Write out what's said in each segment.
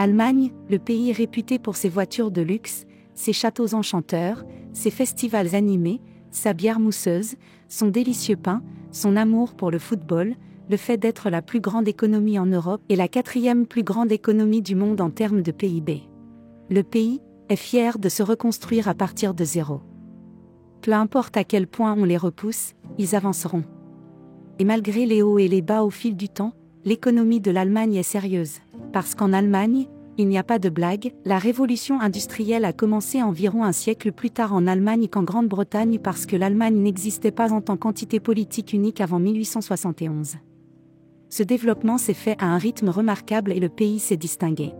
Allemagne, le pays réputé pour ses voitures de luxe, ses châteaux enchanteurs, ses festivals animés, sa bière mousseuse, son délicieux pain, son amour pour le football, le fait d'être la plus grande économie en Europe et la 4e plus grande économie du monde en termes de PIB. Le pays est fier de se reconstruire à partir de zéro. Peu importe à quel point on les repousse, ils avanceront. Et malgré les hauts et les bas au fil du temps, l'économie de l'Allemagne est sérieuse. Parce qu'en Allemagne, il n'y a pas de blague, la révolution industrielle a commencé environ un siècle plus tard en Allemagne qu'en Grande-Bretagne parce que l'Allemagne n'existait pas en tant qu'entité politique unique avant 1871. Ce développement s'est fait à un rythme remarquable et le pays s'est distingué.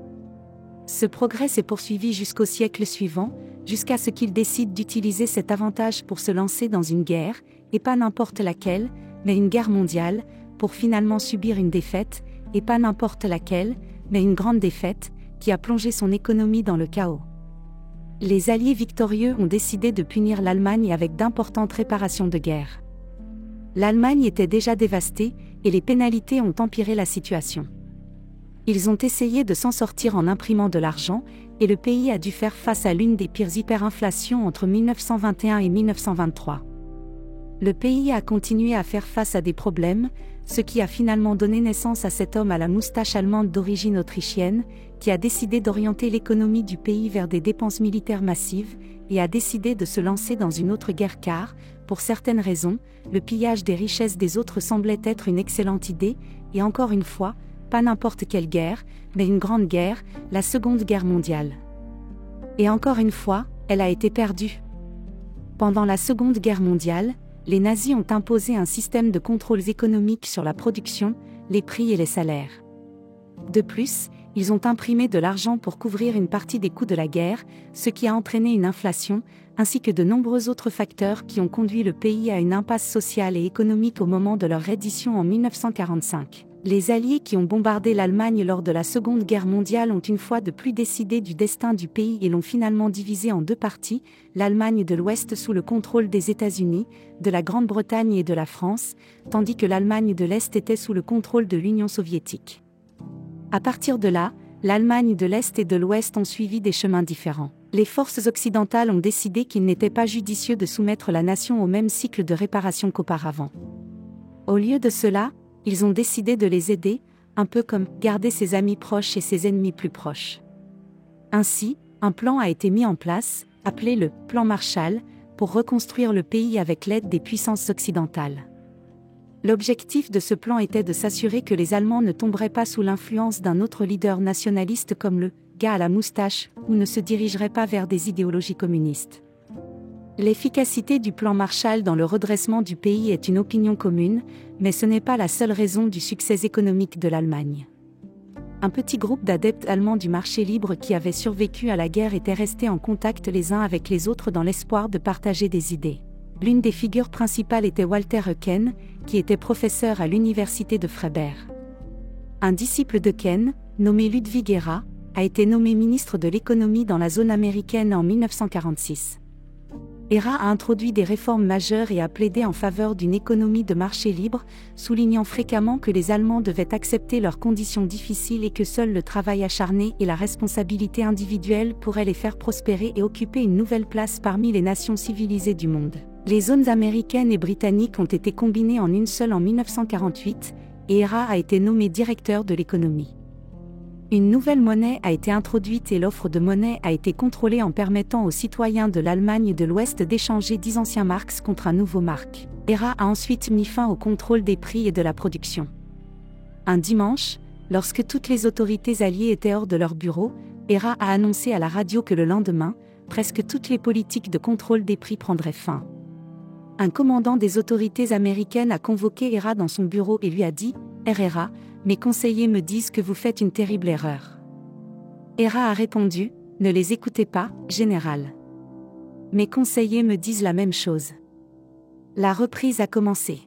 Ce progrès s'est poursuivi jusqu'au siècle suivant, jusqu'à ce qu'il décide d'utiliser cet avantage pour se lancer dans une guerre, et pas n'importe laquelle, mais une guerre mondiale, pour finalement subir une défaite, et pas n'importe laquelle, mais une grande défaite, qui a plongé son économie dans le chaos. Les Alliés victorieux ont décidé de punir l'Allemagne avec d'importantes réparations de guerre. L'Allemagne était déjà dévastée, et les pénalités ont empiré la situation. Ils ont essayé de s'en sortir en imprimant de l'argent, et le pays a dû faire face à l'une des pires hyperinflations entre 1921 et 1923. Le pays a continué à faire face à des problèmes, ce qui a finalement donné naissance à cet homme à la moustache allemande d'origine autrichienne, qui a décidé d'orienter l'économie du pays vers des dépenses militaires massives, et a décidé de se lancer dans une autre guerre car, pour certaines raisons, le pillage des richesses des autres semblait être une excellente idée, et encore une fois, pas n'importe quelle guerre, mais une grande guerre, la Seconde Guerre mondiale. Et encore une fois, elle a été perdue. Pendant la Seconde Guerre mondiale, les nazis ont imposé un système de contrôles économiques sur la production, les prix et les salaires. De plus, ils ont imprimé de l'argent pour couvrir une partie des coûts de la guerre, ce qui a entraîné une inflation, ainsi que de nombreux autres facteurs qui ont conduit le pays à une impasse sociale et économique au moment de leur reddition en 1945. Les Alliés qui ont bombardé l'Allemagne lors de la Seconde Guerre mondiale ont une fois de plus décidé du destin du pays et l'ont finalement divisé en deux parties, l'Allemagne de l'Ouest sous le contrôle des États-Unis, de la Grande-Bretagne et de la France, tandis que l'Allemagne de l'Est était sous le contrôle de l'Union soviétique. À partir de là, l'Allemagne de l'Est et de l'Ouest ont suivi des chemins différents. Les forces occidentales ont décidé qu'il n'était pas judicieux de soumettre la nation au même cycle de réparation qu'auparavant. Au lieu de cela, ils ont décidé de les aider, un peu comme garder ses amis proches et ses ennemis plus proches. Ainsi, un plan a été mis en place, appelé le « Plan Marshall », pour reconstruire le pays avec l'aide des puissances occidentales. L'objectif de ce plan était de s'assurer que les Allemands ne tomberaient pas sous l'influence d'un autre leader nationaliste comme le « gars à la moustache » ou ne se dirigeraient pas vers des idéologies communistes. L'efficacité du plan Marshall dans le redressement du pays est une opinion commune, mais ce n'est pas la seule raison du succès économique de l'Allemagne. Un petit groupe d'adeptes allemands du marché libre qui avaient survécu à la guerre était resté en contact les uns avec les autres dans l'espoir de partager des idées. L'une des figures principales était Walter Eucken, qui était professeur à l'université de Freiberg. Un disciple d'Eucken, nommé Ludwig Erhard, a été nommé ministre de l'économie dans la zone américaine en 1946. Erhard a introduit des réformes majeures et a plaidé en faveur d'une économie de marché libre, soulignant fréquemment que les Allemands devaient accepter leurs conditions difficiles et que seul le travail acharné et la responsabilité individuelle pourraient les faire prospérer et occuper une nouvelle place parmi les nations civilisées du monde. Les zones américaines et britanniques ont été combinées en une seule en 1948, et Erhard a été nommé directeur de l'économie. Une nouvelle monnaie a été introduite et l'offre de monnaie a été contrôlée en permettant aux citoyens de l'Allemagne de l'Ouest d'échanger 10 anciens marks contre un nouveau mark. Erhard a ensuite mis fin au contrôle des prix et de la production. Un dimanche, lorsque toutes les autorités alliées étaient hors de leur bureau, Erhard a annoncé à la radio que le lendemain, presque toutes les politiques de contrôle des prix prendraient fin. Un commandant des autorités américaines a convoqué Erhard dans son bureau et lui a dit « Erhard, mes conseillers me disent que vous faites une terrible erreur. » Erhard a répondu « Ne les écoutez pas, général. Mes conseillers me disent la même chose. » La reprise a commencé.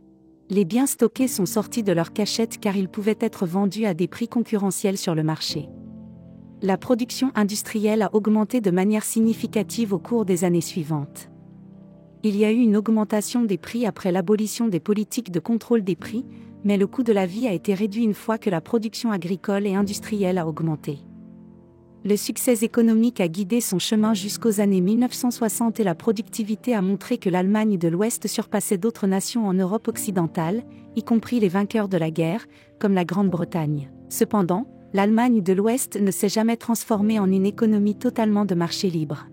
Les biens stockés sont sortis de leur cachette car ils pouvaient être vendus à des prix concurrentiels sur le marché. La production industrielle a augmenté de manière significative au cours des années suivantes. Il y a eu une augmentation des prix après l'abolition des politiques de contrôle des prix, mais le coût de la vie a été réduit une fois que la production agricole et industrielle a augmenté. Le succès économique a guidé son chemin jusqu'aux années 1960 et la productivité a montré que l'Allemagne de l'Ouest surpassait d'autres nations en Europe occidentale, y compris les vainqueurs de la guerre, comme la Grande-Bretagne. Cependant, l'Allemagne de l'Ouest ne s'est jamais transformée en une économie totalement de marché libre.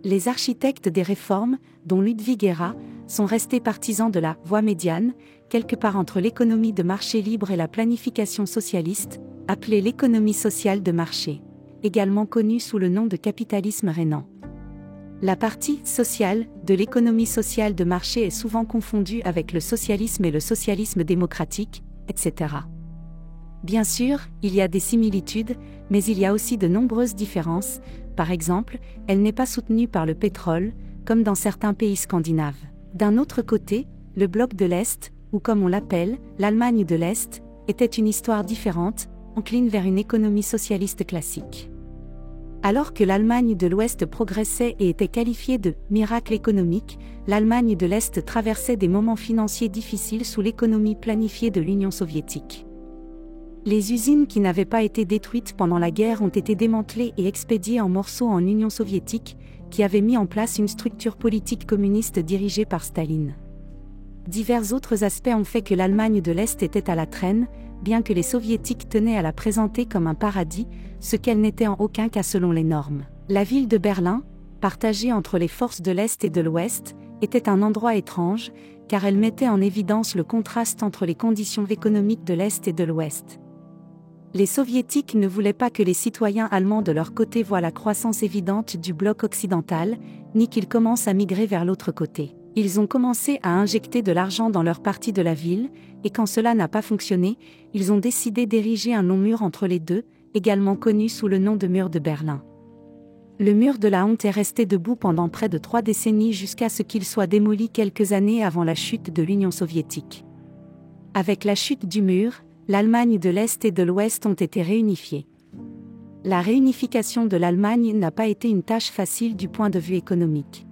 Les architectes des réformes, dont Ludwig Erhard, sont restés partisans de la voie médiane, quelque part entre l'économie de marché libre et la planification socialiste, appelée l'économie sociale de marché, également connue sous le nom de capitalisme rénant. La partie sociale de l'économie sociale de marché est souvent confondue avec le socialisme et le socialisme démocratique, etc. Bien sûr, il y a des similitudes, mais il y a aussi de nombreuses différences. Par exemple, elle n'est pas soutenue par le pétrole, comme dans certains pays scandinaves. D'un autre côté, le bloc de l'Est, ou comme on l'appelle, l'Allemagne de l'Est, était une histoire différente, encline vers une économie socialiste classique. Alors que l'Allemagne de l'Ouest progressait et était qualifiée de « miracle économique », l'Allemagne de l'Est traversait des moments financiers difficiles sous l'économie planifiée de l'Union soviétique. Les usines qui n'avaient pas été détruites pendant la guerre ont été démantelées et expédiées en morceaux en Union soviétique, qui avait mis en place une structure politique communiste dirigée par Staline. Divers autres aspects ont fait que l'Allemagne de l'Est était à la traîne, bien que les soviétiques tenaient à la présenter comme un paradis, ce qu'elle n'était en aucun cas selon les normes. La ville de Berlin, partagée entre les forces de l'Est et de l'Ouest, était un endroit étrange, car elle mettait en évidence le contraste entre les conditions économiques de l'Est et de l'Ouest. Les soviétiques ne voulaient pas que les citoyens allemands de leur côté voient la croissance évidente du bloc occidental, ni qu'ils commencent à migrer vers l'autre côté. Ils ont commencé à injecter de l'argent dans leur partie de la ville, et quand cela n'a pas fonctionné, ils ont décidé d'ériger un long mur entre les deux, également connu sous le nom de mur de Berlin. Le mur de la honte est resté debout pendant près de 3 décennies jusqu'à ce qu'il soit démoli quelques années avant la chute de l'Union soviétique. Avec la chute du mur, l'Allemagne de l'Est et de l'Ouest ont été réunifiées. La réunification de l'Allemagne n'a pas été une tâche facile du point de vue économique.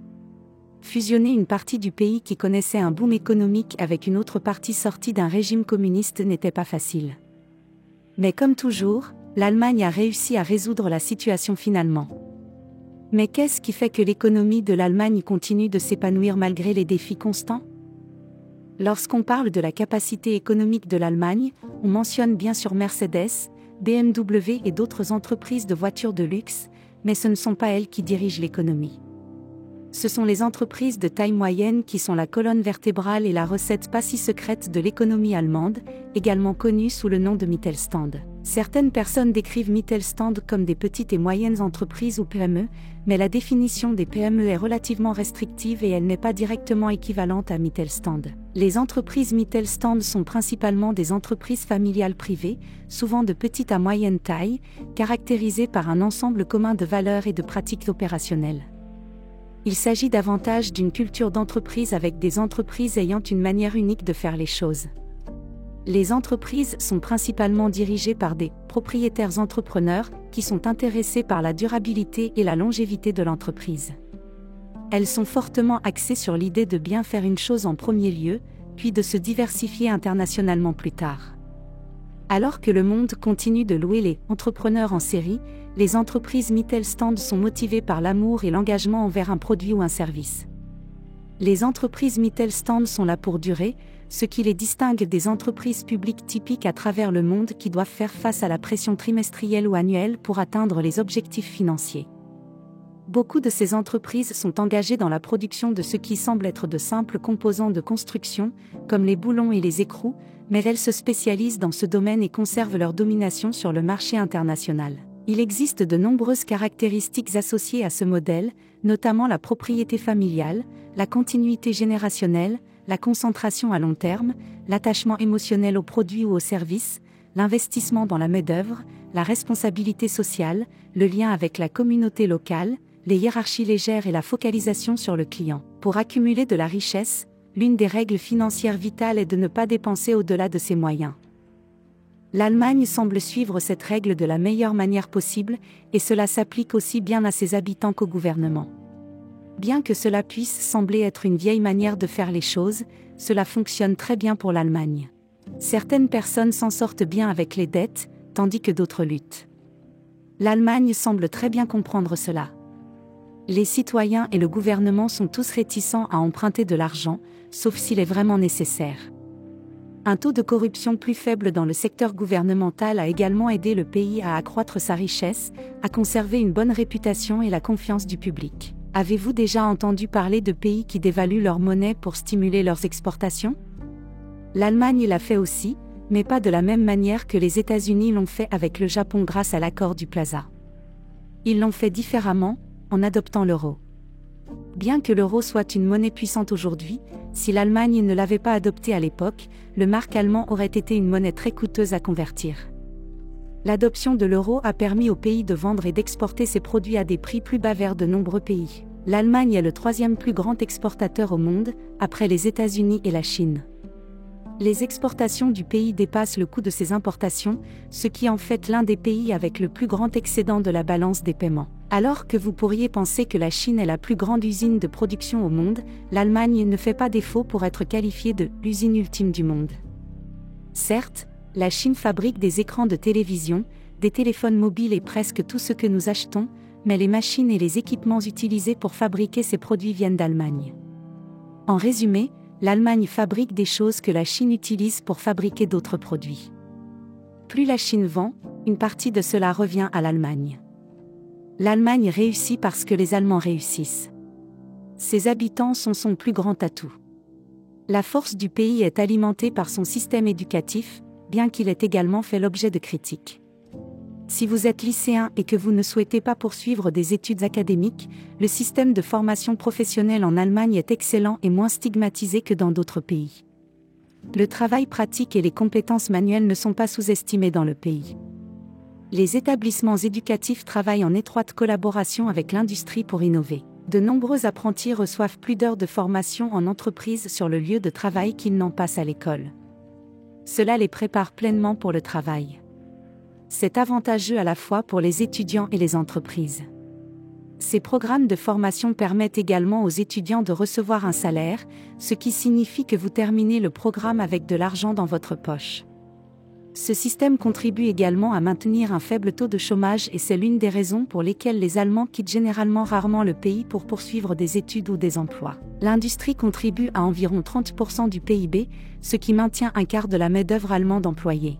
Fusionner une partie du pays qui connaissait un boom économique avec une autre partie sortie d'un régime communiste n'était pas facile. Mais comme toujours, l'Allemagne a réussi à résoudre la situation finalement. Mais qu'est-ce qui fait que l'économie de l'Allemagne continue de s'épanouir malgré les défis constants ? Lorsqu'on parle de la capacité économique de l'Allemagne, on mentionne bien sûr Mercedes, BMW et d'autres entreprises de voitures de luxe, mais ce ne sont pas elles qui dirigent l'économie. Ce sont les entreprises de taille moyenne qui sont la colonne vertébrale et la recette pas si secrète de l'économie allemande, également connue sous le nom de Mittelstand. Certaines personnes décrivent Mittelstand comme des petites et moyennes entreprises ou PME, mais la définition des PME est relativement restrictive et elle n'est pas directement équivalente à Mittelstand. Les entreprises Mittelstand sont principalement des entreprises familiales privées, souvent de petite à moyenne taille, caractérisées par un ensemble commun de valeurs et de pratiques opérationnelles. Il s'agit davantage d'une culture d'entreprise avec des entreprises ayant une manière unique de faire les choses. Les entreprises sont principalement dirigées par des propriétaires entrepreneurs qui sont intéressés par la durabilité et la longévité de l'entreprise. Elles sont fortement axées sur l'idée de bien faire une chose en premier lieu, puis de se diversifier internationalement plus tard. Alors que le monde continue de louer les entrepreneurs en série, les entreprises Mittelstand sont motivées par l'amour et l'engagement envers un produit ou un service. Les entreprises Mittelstand sont là pour durer, ce qui les distingue des entreprises publiques typiques à travers le monde qui doivent faire face à la pression trimestrielle ou annuelle pour atteindre les objectifs financiers. Beaucoup de ces entreprises sont engagées dans la production de ce qui semble être de simples composants de construction, comme les boulons et les écrous, mais elles se spécialisent dans ce domaine et conservent leur domination sur le marché international. Il existe de nombreuses caractéristiques associées à ce modèle, notamment la propriété familiale, la continuité générationnelle, la concentration à long terme, l'attachement émotionnel aux produits ou aux services, l'investissement dans la main-d'œuvre, la responsabilité sociale, le lien avec la communauté locale, les hiérarchies légères et la focalisation sur le client. Pour accumuler de la richesse, l'une des règles financières vitales est de ne pas dépenser au-delà de ses moyens. L'Allemagne semble suivre cette règle de la meilleure manière possible, et cela s'applique aussi bien à ses habitants qu'au gouvernement. Bien que cela puisse sembler être une vieille manière de faire les choses, cela fonctionne très bien pour l'Allemagne. Certaines personnes s'en sortent bien avec les dettes, tandis que d'autres luttent. L'Allemagne semble très bien comprendre cela. Les citoyens et le gouvernement sont tous réticents à emprunter de l'argent, sauf s'il est vraiment nécessaire. Un taux de corruption plus faible dans le secteur gouvernemental a également aidé le pays à accroître sa richesse, à conserver une bonne réputation et la confiance du public. Avez-vous déjà entendu parler de pays qui dévaluent leur monnaie pour stimuler leurs exportations? L'Allemagne l'a fait aussi, mais pas de la même manière que les États-Unis l'ont fait avec le Japon grâce à l'accord du Plaza. Ils l'ont fait différemment, en adoptant l'euro. Bien que l'euro soit une monnaie puissante aujourd'hui, si l'Allemagne ne l'avait pas adopté à l'époque, le mark allemand aurait été une monnaie très coûteuse à convertir. L'adoption de l'euro a permis au pays de vendre et d'exporter ses produits à des prix plus bas vers de nombreux pays. L'Allemagne est le troisième plus grand exportateur au monde, après les États-Unis et la Chine. Les exportations du pays dépassent le coût de ses importations, ce qui en fait l'un des pays avec le plus grand excédent de la balance des paiements. Alors que vous pourriez penser que la Chine est la plus grande usine de production au monde, l'Allemagne ne fait pas défaut pour être qualifiée de « l'usine ultime du monde ». Certes, la Chine fabrique des écrans de télévision, des téléphones mobiles et presque tout ce que nous achetons, mais les machines et les équipements utilisés pour fabriquer ces produits viennent d'Allemagne. En résumé, l'Allemagne fabrique des choses que la Chine utilise pour fabriquer d'autres produits. Plus la Chine vend, une partie de cela revient à l'Allemagne. L'Allemagne réussit parce que les Allemands réussissent. Ses habitants sont son plus grand atout. La force du pays est alimentée par son système éducatif, bien qu'il ait également fait l'objet de critiques. Si vous êtes lycéen et que vous ne souhaitez pas poursuivre des études académiques, le système de formation professionnelle en Allemagne est excellent et moins stigmatisé que dans d'autres pays. Le travail pratique et les compétences manuelles ne sont pas sous-estimés dans le pays. Les établissements éducatifs travaillent en étroite collaboration avec l'industrie pour innover. De nombreux apprentis reçoivent plus d'heures de formation en entreprise sur le lieu de travail qu'ils n'en passent à l'école. Cela les prépare pleinement pour le travail. C'est avantageux à la fois pour les étudiants et les entreprises. Ces programmes de formation permettent également aux étudiants de recevoir un salaire, ce qui signifie que vous terminez le programme avec de l'argent dans votre poche. Ce système contribue également à maintenir un faible taux de chômage et c'est l'une des raisons pour lesquelles les Allemands quittent généralement rarement le pays pour poursuivre des études ou des emplois. L'industrie contribue à environ 30% du PIB, ce qui maintient un quart de la main-d'œuvre allemande employée.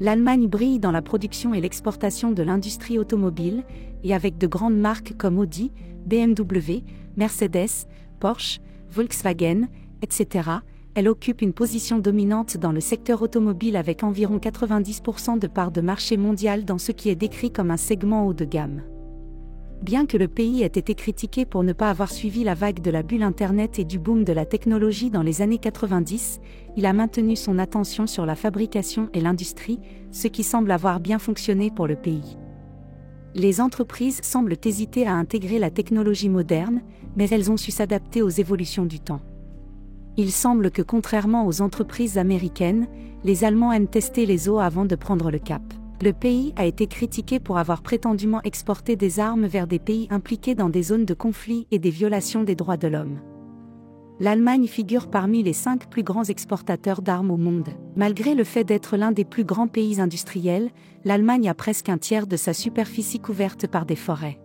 L'Allemagne brille dans la production et l'exportation de l'industrie automobile, et avec de grandes marques comme Audi, BMW, Mercedes, Porsche, Volkswagen, etc., elle occupe une position dominante dans le secteur automobile avec environ 90% de part de marché mondial dans ce qui est décrit comme un segment haut de gamme. Bien que le pays ait été critiqué pour ne pas avoir suivi la vague de la bulle Internet et du boom de la technologie dans les années 90, il a maintenu son attention sur la fabrication et l'industrie, ce qui semble avoir bien fonctionné pour le pays. Les entreprises semblent hésiter à intégrer la technologie moderne, mais elles ont su s'adapter aux évolutions du temps. Il semble que contrairement aux entreprises américaines, les Allemands aiment tester les eaux avant de prendre le cap. Le pays a été critiqué pour avoir prétendument exporté des armes vers des pays impliqués dans des zones de conflit et des violations des droits de l'homme. L'Allemagne figure parmi les 5 plus grands exportateurs d'armes au monde. Malgré le fait d'être l'un des plus grands pays industriels, l'Allemagne a presque un tiers de sa superficie couverte par des forêts.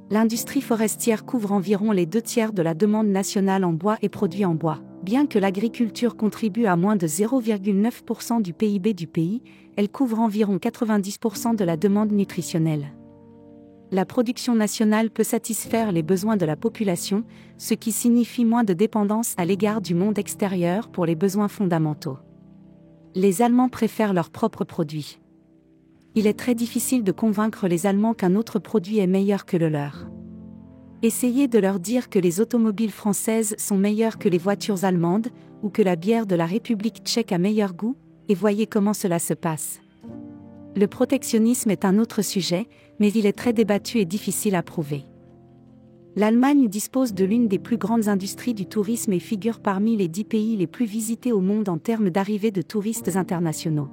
L'industrie forestière couvre environ les 2 tiers de la demande nationale en bois et produits en bois. Bien que l'agriculture contribue à moins de 0,9% du PIB du pays, elle couvre environ 90% de la demande nutritionnelle. La production nationale peut satisfaire les besoins de la population, ce qui signifie moins de dépendance à l'égard du monde extérieur pour les besoins fondamentaux. Les Allemands préfèrent leurs propres produits. Il est très difficile de convaincre les Allemands qu'un autre produit est meilleur que le leur. Essayez de leur dire que les automobiles françaises sont meilleures que les voitures allemandes, ou que la bière de la République tchèque a meilleur goût, et voyez comment cela se passe. Le protectionnisme est un autre sujet, mais il est très débattu et difficile à prouver. L'Allemagne dispose de l'une des plus grandes industries du tourisme et figure parmi les 10 pays les plus visités au monde en termes d'arrivée de touristes internationaux.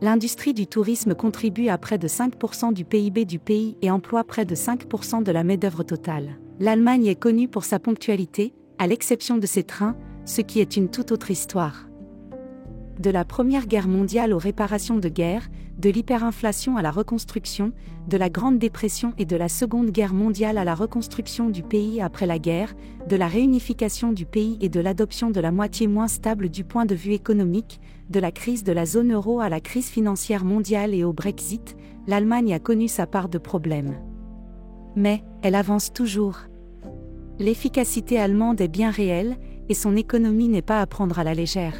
L'industrie du tourisme contribue à près de 5% du PIB du pays et emploie près de 5% de la main-d'œuvre totale. L'Allemagne est connue pour sa ponctualité, à l'exception de ses trains, ce qui est une toute autre histoire. De la Première Guerre mondiale aux réparations de guerre, de l'hyperinflation à la reconstruction, de la Grande Dépression et de la Seconde Guerre mondiale à la reconstruction du pays après la guerre, de la réunification du pays et de l'adoption de la moitié moins stable du point de vue économique, de la crise de la zone euro à la crise financière mondiale et au Brexit, l'Allemagne a connu sa part de problèmes. Mais, elle avance toujours. L'efficacité allemande est bien réelle, et son économie n'est pas à prendre à la légère.